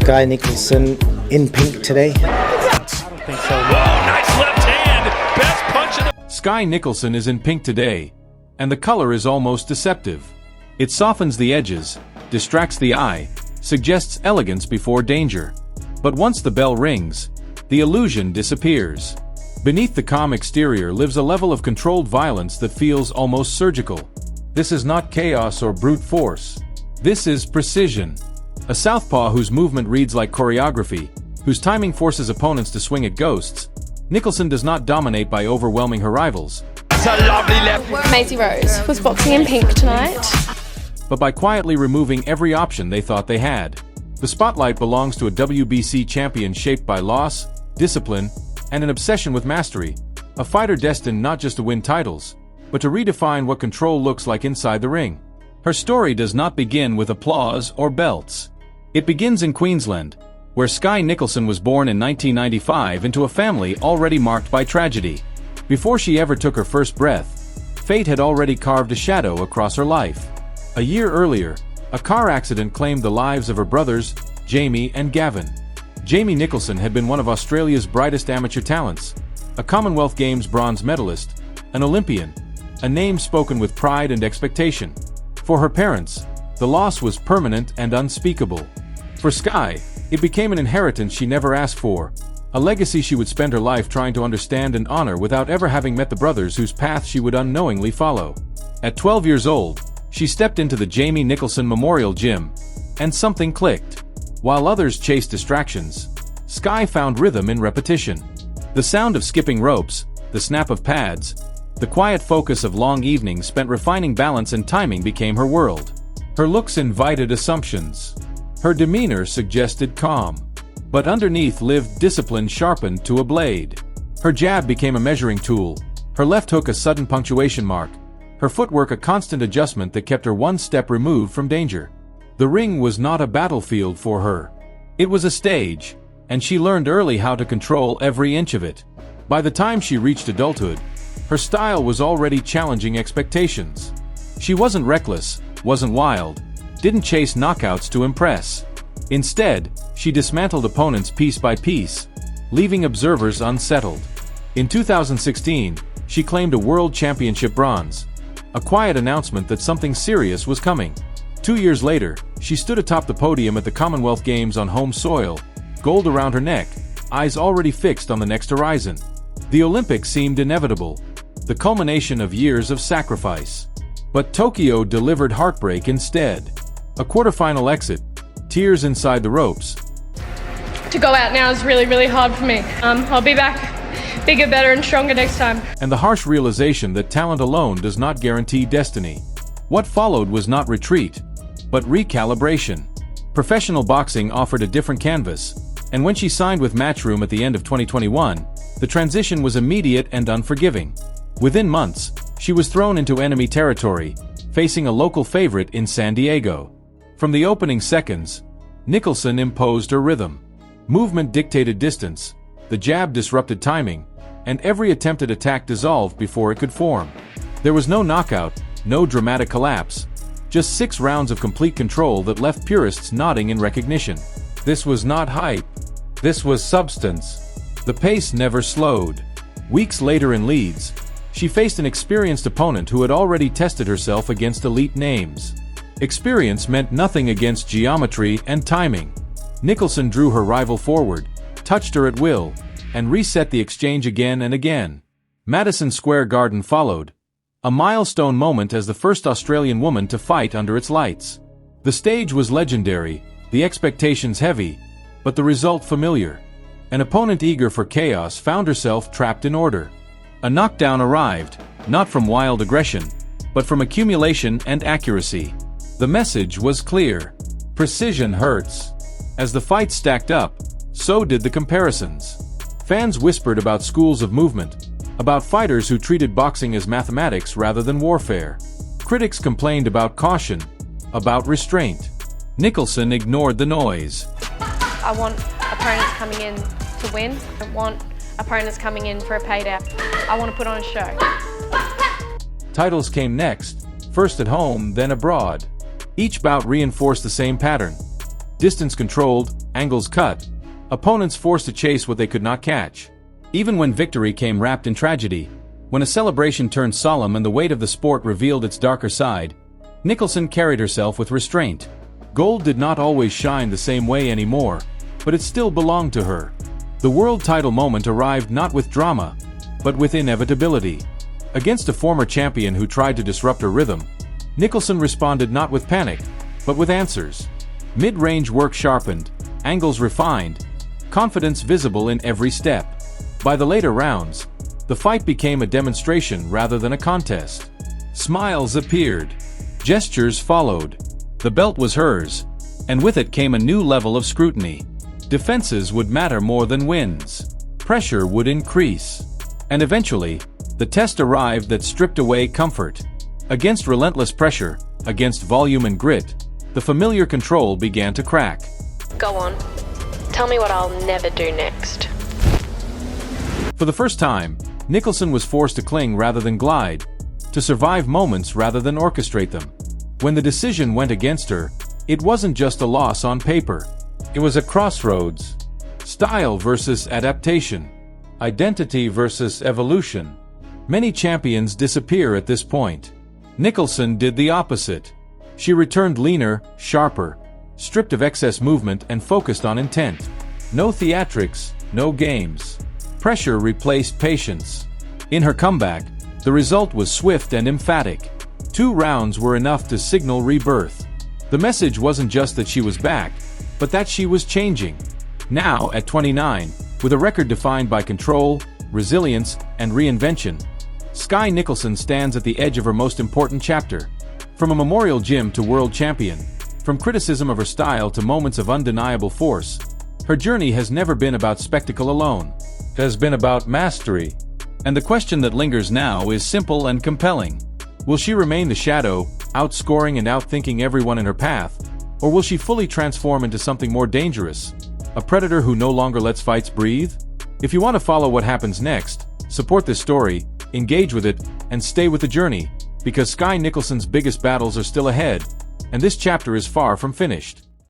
Skye Nicolson in pink today. I don't think so. Whoa, nice left hand. Best punch of the... Skye Nicolson is in pink today, and the color is almost deceptive. It softens the edges, distracts the eye, suggests elegance before danger. But once the bell rings, the illusion disappears. Beneath the calm exterior lives a level of controlled violence that feels almost surgical. This is not chaos or brute force. This is precision. A southpaw whose movement reads like choreography, whose timing forces opponents to swing at ghosts. Nicolson does not dominate by overwhelming her rivals. That's a lovely left. Maisie Rose was boxing in pink tonight. But by quietly removing every option they thought they had. The spotlight belongs to a WBC champion shaped by loss, discipline, and an obsession with mastery. A fighter destined not just to win titles, but to redefine what control looks like inside the ring. Her story does not begin with applause or belts. It begins in Queensland, where Skye Nicolson was born in 1995 into a family already marked by tragedy. Before she ever took her first breath, fate had already carved a shadow across her life. A year earlier, a car accident claimed the lives of her brothers, Jamie and Gavin. Jamie Nicolson had been one of Australia's brightest amateur talents, a Commonwealth Games bronze medalist, an Olympian, a name spoken with pride and expectation. For her parents, the loss was permanent and unspeakable. For Skye, it became an inheritance she never asked for, a legacy she would spend her life trying to understand and honor without ever having met the brothers whose path she would unknowingly follow. At 12 years old, she stepped into the Jamie Nicolson Memorial Gym, and something clicked. While others chased distractions, Skye found rhythm in repetition. The sound of skipping ropes, the snap of pads, the quiet focus of long evenings spent refining balance and timing became her world. Her looks invited assumptions. Her demeanor suggested calm. But underneath lived discipline sharpened to a blade. Her jab became a measuring tool, her left hook a sudden punctuation mark, her footwork a constant adjustment that kept her one step removed from danger. The ring was not a battlefield for her. It was a stage, and she learned early how to control every inch of it. By the time she reached adulthood, her style was already challenging expectations. She wasn't reckless, wasn't wild, didn't chase knockouts to impress. Instead, she dismantled opponents piece by piece, leaving observers unsettled. In 2016, she claimed a World Championship bronze, a quiet announcement that something serious was coming. 2 years later, she stood atop the podium at the Commonwealth Games on home soil, gold around her neck, eyes already fixed on the next horizon. The Olympics seemed inevitable, the culmination of years of sacrifice. But Tokyo delivered heartbreak instead. A quarterfinal exit, tears inside the ropes. To go out now is really, really hard for me. I'll be back bigger, better, and stronger next time. And the harsh realization that talent alone does not guarantee destiny. What followed was not retreat, but recalibration. Professional boxing offered a different canvas, and when she signed with Matchroom at the end of 2021, the transition was immediate and unforgiving. Within months, she was thrown into enemy territory, facing a local favorite in San Diego. From the opening seconds, Nicolson imposed her rhythm. Movement dictated distance, the jab disrupted timing, and every attempted attack dissolved before it could form. There was no knockout, no dramatic collapse, just 6 rounds of complete control that left purists nodding in recognition. This was not hype. This was substance. The pace never slowed. Weeks later in Leeds, she faced an experienced opponent who had already tested herself against elite names. Experience meant nothing against geometry and timing. Nicolson drew her rival forward, touched her at will, and reset the exchange again and again. Madison Square Garden followed, a milestone moment as the first Australian woman to fight under its lights. The stage was legendary, the expectations heavy, but the result familiar. An opponent eager for chaos found herself trapped in order. A knockdown arrived, not from wild aggression, but from accumulation and accuracy. The message was clear. Precision hurts. As the fights stacked up, so did the comparisons. Fans whispered about schools of movement, about fighters who treated boxing as mathematics rather than warfare. Critics complained about caution, about restraint. Nicolson ignored the noise. I want opponents coming in to win. I want opponents coming in for a payday. I want to put on a show. Titles came next, first at home, then abroad. Each bout reinforced the same pattern. distance controlled, angles cut, opponents forced to chase what they could not catch. Even when victory came wrapped in tragedy, when a celebration turned solemn and the weight of the sport revealed its darker side, Nicolson carried herself with restraint. Gold did not always shine the same way anymore, but it still belonged to her. The world title moment arrived not with drama, but with inevitability. Against a former champion who tried to disrupt her rhythm, Nicolson responded not with panic, but with answers. Mid-range work sharpened, angles refined, confidence visible in every step. By the later rounds, the fight became a demonstration rather than a contest. Smiles appeared. Gestures followed. The belt was hers, and with it came a new level of scrutiny. Defenses would matter more than wins. Pressure would increase. And eventually, the test arrived that stripped away comfort. Against relentless pressure, against volume and grit, the familiar control began to crack. Go on. Tell me what I'll never do next. For the first time, Nicolson was forced to cling rather than glide, to survive moments rather than orchestrate them. When the decision went against her, it wasn't just a loss on paper. It was a crossroads. Style versus adaptation. Identity versus evolution. Many champions disappear at this point. Nicolson did the opposite. She returned leaner, sharper, stripped of excess movement and focused on intent. No theatrics, no games. Pressure replaced patience. In her comeback, the result was swift and emphatic. 2 rounds were enough to signal rebirth. The message wasn't just that she was back, but that she was changing. Now, at 29, with a record defined by control, resilience, and reinvention, Skye Nicolson stands at the edge of her most important chapter. From a memorial gym to world champion, from criticism of her style to moments of undeniable force, her journey has never been about spectacle alone. It has been about mastery. And the question that lingers now is simple and compelling. Will she remain the shadow, outscoring and outthinking everyone in her path? Or will she fully transform into something more dangerous? A predator who no longer lets fights breathe? If you want to follow what happens next, support this story, engage with it, and stay with the journey, because Skye Nicholson's biggest battles are still ahead, and this chapter is far from finished.